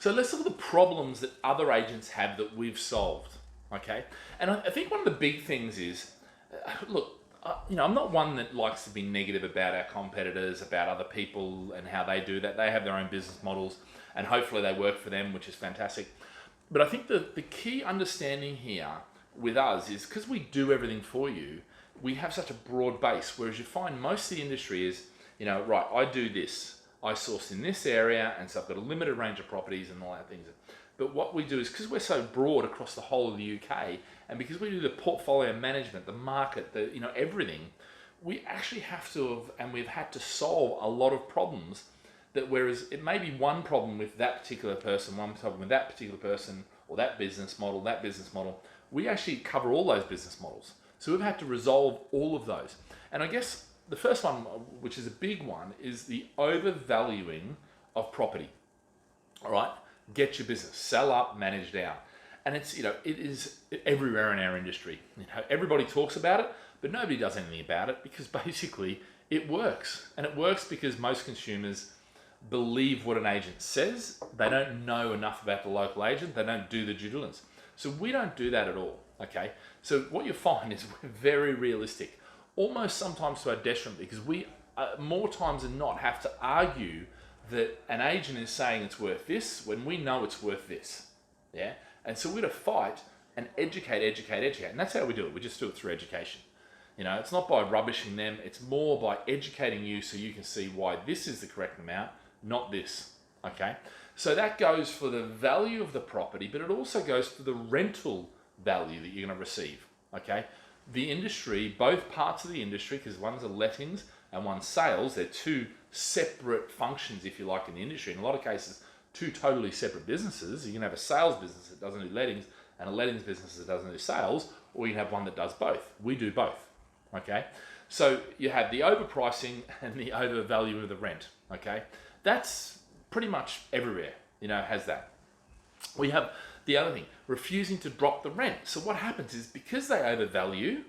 So let's look at the problems that other agents have that we've solved, okay? And I think one of the big things is, look, I'm not one that likes to be negative about our competitors, about other people and how they do that. They have their own business models and hopefully they work for them, which is fantastic. But I think the key understanding here with us is because we do everything for you, we have such a broad base, whereas you find most of the industry is, right, I do this, I source in this area, and so I've got a limited range of properties and all that things. But what we do is, because we're so broad across the whole of the UK, and because we do the portfolio management, the market, everything, we actually have to have, and we've had to solve a lot of problems that, whereas it may be one problem with that particular person, one problem with that particular person, or that business model, we actually cover all those business models. So we've had to resolve all of those. And I guess the first one, which is a big one, is the overvaluing of property. All right, get your business, sell up, manage down. And it's, it is everywhere in our industry. Everybody talks about it, but nobody does anything about it because basically it works. And it works because most consumers believe what an agent says. They don't know enough about the local agent. They don't do the due diligence. So we don't do that at all, okay? So what you find is we're very realistic, almost sometimes to our detriment, because we, more times than not, have to argue that an agent is saying it's worth this when we know it's worth this, yeah? And so we're to fight and educate. And that's how we do it. We just do it through education. It's not by rubbishing them. It's more by educating you so you can see why this is the correct amount, not this, okay? So that goes for the value of the property, but it also goes for the rental value that you're going to receive, okay? The industry, both parts of the industry, because one's a lettings and one's sales, they're two separate functions, if you like, in the industry. In a lot of cases, two totally separate businesses. You can have a sales business that doesn't do lettings and a lettings business that doesn't do sales, or you can have one that does both. We do both, okay? So you have the overpricing and the overvalue of the rent, okay? That's pretty much everywhere, has that. We have the other thing, refusing to drop the rent. So what happens is, because they overvalue,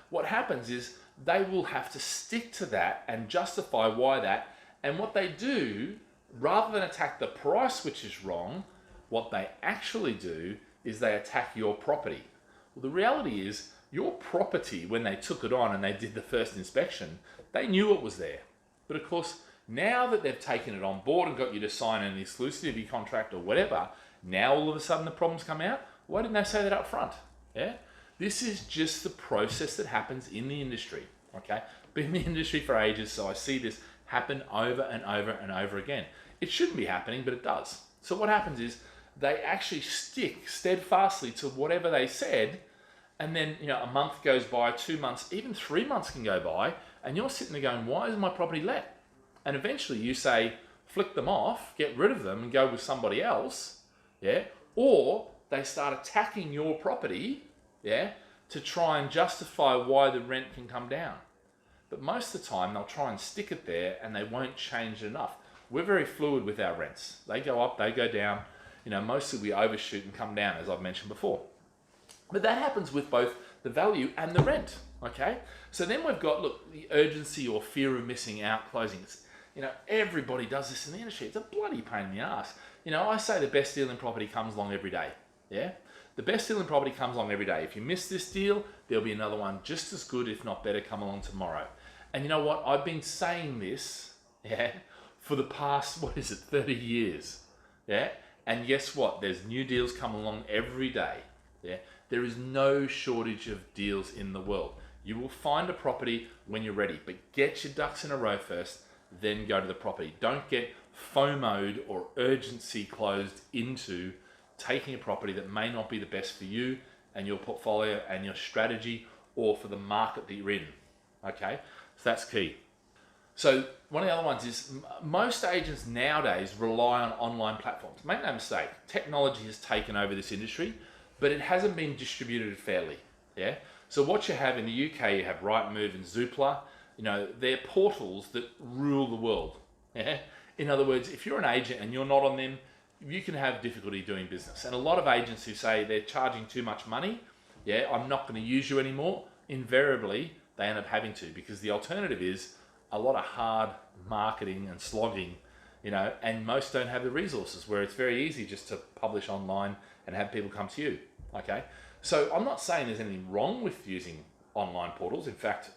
what happens is they will have to stick to that and justify why that. And what they do, rather than attack the price, which is wrong, what they actually do is they attack your property. Well, the reality is your property, when they took it on and they did the first inspection, they knew it was there. But of course, now that they've taken it on board and got you to sign an exclusivity contract or whatever, now all of a sudden the problems come out. Why didn't they say that up front? Yeah, this is just the process that happens in the industry. Okay, been in the industry for ages, so I see this happen over and over and over again. It shouldn't be happening, but it does. So what happens is they actually stick steadfastly to whatever they said, and then a month goes by, 2 months, even 3 months can go by, and you're sitting there going, why isn't my property let? And eventually you say, flick them off, get rid of them and go with somebody else, or they start attacking your property, to try and justify why the rent can come down. But most of the time they'll try and stick it there and they won't change it enough. We're very fluid with our rents. They go up, they go down. Mostly we overshoot and come down, as I've mentioned before. But that happens with both the value and the rent, okay? So then we've got, look, the urgency or fear of missing out closings. Everybody does this in the industry. It's a bloody pain in the ass. I say the best deal in property comes along every day, The best deal in property comes along every day. If you miss this deal, there'll be another one just as good, if not better, come along tomorrow. And you know what? I've been saying this, for the past, 30 years, And guess what? There's new deals come along every day, There is no shortage of deals in the world. You will find a property when you're ready, but get your ducks in a row first, then go to the property. Don't get FOMO'd or urgency closed into taking a property that may not be the best for you and your portfolio and your strategy, or for the market that you're in, okay? So that's key. So one of the other ones is most agents nowadays rely on online platforms. Make no mistake, technology has taken over this industry, but it hasn't been distributed fairly, So what you have in the UK, you have Rightmove and Zoopla. They're portals that rule the world, In other words, if you're an agent and you're not on them, you can have difficulty doing business. And a lot of agents who say they're charging too much money, I'm not going to use you anymore, invariably they end up having to, because the alternative is a lot of hard marketing and slogging, and most don't have the resources where it's very easy just to publish online and have people come to you, okay? So I'm not saying there's anything wrong with using online portals. In fact,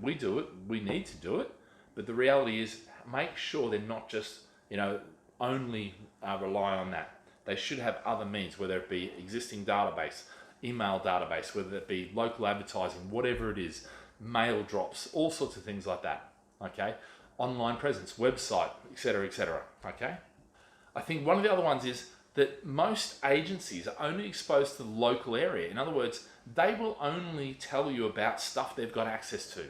we do it, we need to do it, but the reality is make sure they're not just, only rely on that. They should have other means, whether it be existing database, email database, whether it be local advertising, whatever it is, mail drops, all sorts of things like that, okay? Online presence, website, etc., okay? I think one of the other ones is that most agencies are only exposed to the local area. In other words, they will only tell you about stuff they've got access to,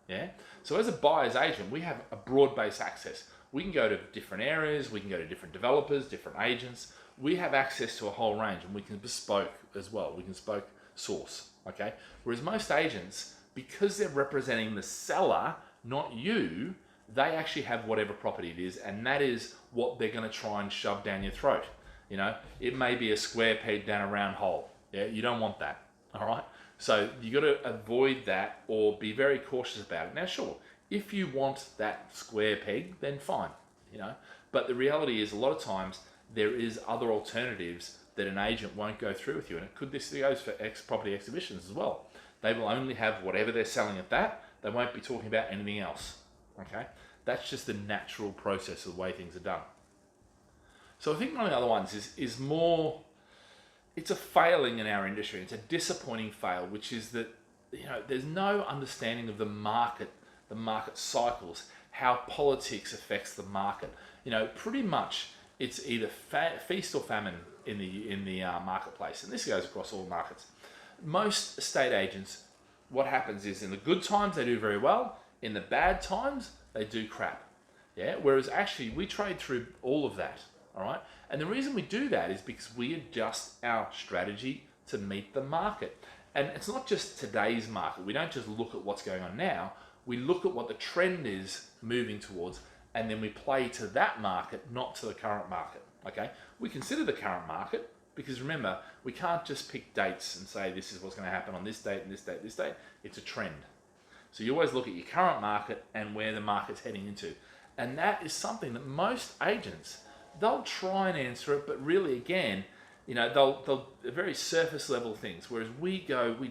yeah? So as a buyer's agent, we have a broad-based access. We can go to different areas, we can go to different developers, different agents. We have access to a whole range, and we can bespoke as well. We can bespoke source, okay? Whereas most agents, because they're representing the seller, not you, they actually have whatever property it is, and that is what they're going to try and shove down your throat. It may be a square peg down a round hole. Yeah, you don't want that. All right. So you got to avoid that or be very cautious about it. Now, sure, if you want that square peg, then fine. But the reality is, a lot of times there is other alternatives that an agent won't go through with you, and this goes for property exhibitions as well. They will only have whatever they're selling at that. They won't be talking about anything else. Okay, that's just the natural process of the way things are done. So I think one of the other ones is more, it's a failing in our industry. It's a disappointing fail, which is that there's no understanding of the market cycles, how politics affects the market. Pretty much it's either feast or famine in the marketplace, and this goes across all markets. Most estate agents, what happens is in the good times they do very well. In the bad times, they do crap. Yeah. Whereas actually we trade through all of that. All right. And the reason we do that is because we adjust our strategy to meet the market. And it's not just today's market. We don't just look at what's going on now. We look at what the trend is moving towards, and then we play to that market, not to the current market. Okay. We consider the current market because remember, we can't just pick dates and say this is what's going to happen on this date and this date, this date. It's a trend. So you always look at your current market and where the market's heading into. And that is something that most agents, they'll try and answer it, but really again, they'll very surface level things. Whereas we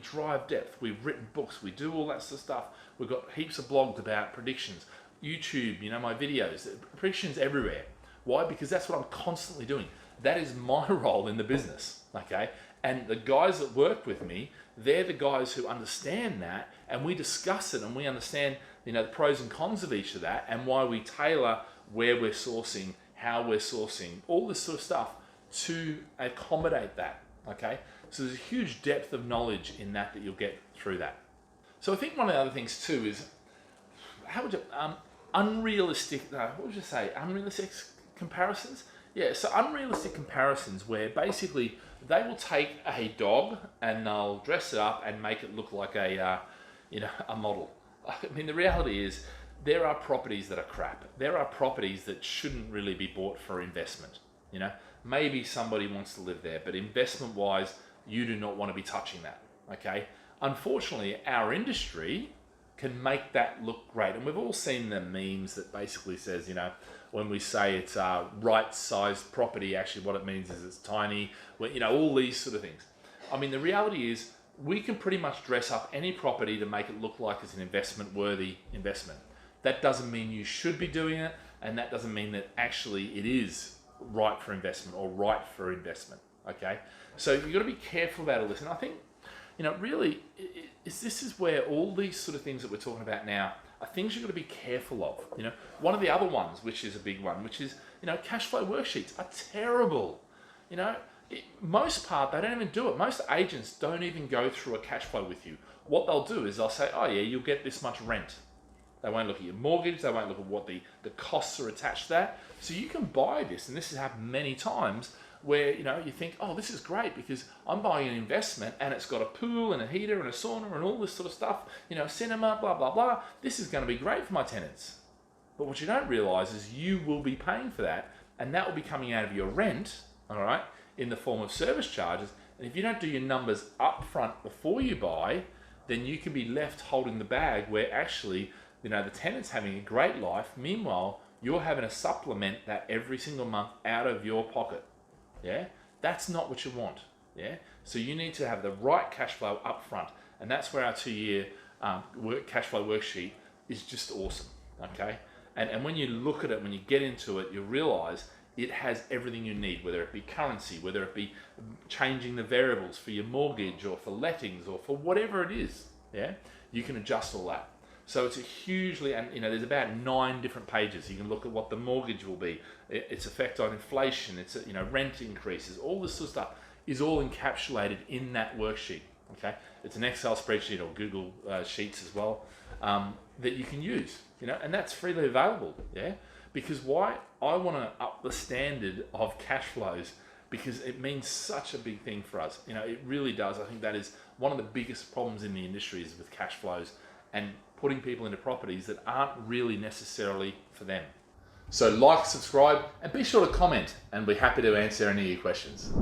drive depth, we've written books, we do all that sort of stuff. We've got heaps of blogs about predictions, YouTube, my videos, predictions everywhere. Why? Because that's what I'm constantly doing. That is my role in the business, okay? And the guys that work with me, they're the guys who understand that, and we discuss it and we understand, the pros and cons of each of that and why we tailor where we're sourcing, how we're sourcing, all this sort of stuff to accommodate that, okay? So there's a huge depth of knowledge in that you'll get through that. So I think one of the other things too is, unrealistic comparisons? Yeah, so unrealistic comparisons where basically they will take a dog and they'll dress it up and make it look like a model. I mean, the reality is there are properties that are crap. There are properties that shouldn't really be bought for investment. Maybe somebody wants to live there, but investment-wise, you do not want to be touching that, okay? Unfortunately, our industry can make that look great. And we've all seen the memes that basically says, when we say it's a right-sized property, actually what it means is it's tiny, all these sort of things. I mean, the reality is we can pretty much dress up any property to make it look like it's an investment-worthy investment. That doesn't mean you should be doing it, and that doesn't mean that actually it is right for investment or right for investment, okay? So you've got to be careful about all this. And I think, really, this is where all these sort of things that we're talking about now are things you've got to be careful of. One of the other ones, which is a big one, which is, cash flow worksheets are terrible. Most part, they don't even do it. Most agents don't even go through a cash flow with you. What they'll do is they'll say, oh yeah, you'll get this much rent. They won't look at your mortgage. They won't look at what the costs are attached to that. So you can buy this, and this has happened many times, where you think, oh, this is great because I'm buying an investment and it's got a pool and a heater and a sauna and all this sort of stuff, cinema, blah, blah, blah. This is going to be great for my tenants. But what you don't realize is you will be paying for that, and that will be coming out of your rent, all right, in the form of service charges. And if you don't do your numbers up front before you buy, then you can be left holding the bag where actually, the tenant's having a great life. Meanwhile, you're having to supplement that every single month out of your pocket. Yeah, that's not what you want. Yeah, so you need to have the right cash flow up front, and that's where our 2-year cash flow worksheet is just awesome. Okay, and when you look at it, when you get into it, you realize it has everything you need, whether it be currency, whether it be changing the variables for your mortgage or for lettings or for whatever it is. Yeah, you can adjust all that. So it's a hugely, and there's about 9 different pages. You can look at what the mortgage will be, its effect on inflation, its rent increases, all this sort of stuff is all encapsulated in that worksheet. Okay, it's an Excel spreadsheet or Google Sheets as well that you can use. And that's freely available. Yeah, because why? I want to up the standard of cash flows because it means such a big thing for us. It really does. I think that is one of the biggest problems in the industry is with cash flows and putting people into properties that aren't really necessarily for them. So like, subscribe, and be sure to comment, and we're happy to answer any of your questions.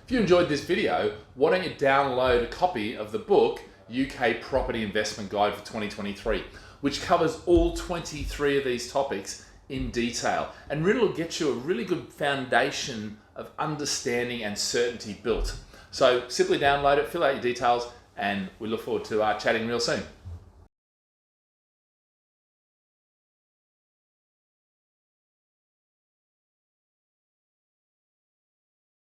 If you enjoyed this video, why don't you download a copy of the book UK Property Investment Guide for 2023, which covers all 23 of these topics in detail, and really will get you a really good foundation of understanding and certainty built. So simply download it, fill out your details, and we look forward to chatting real soon.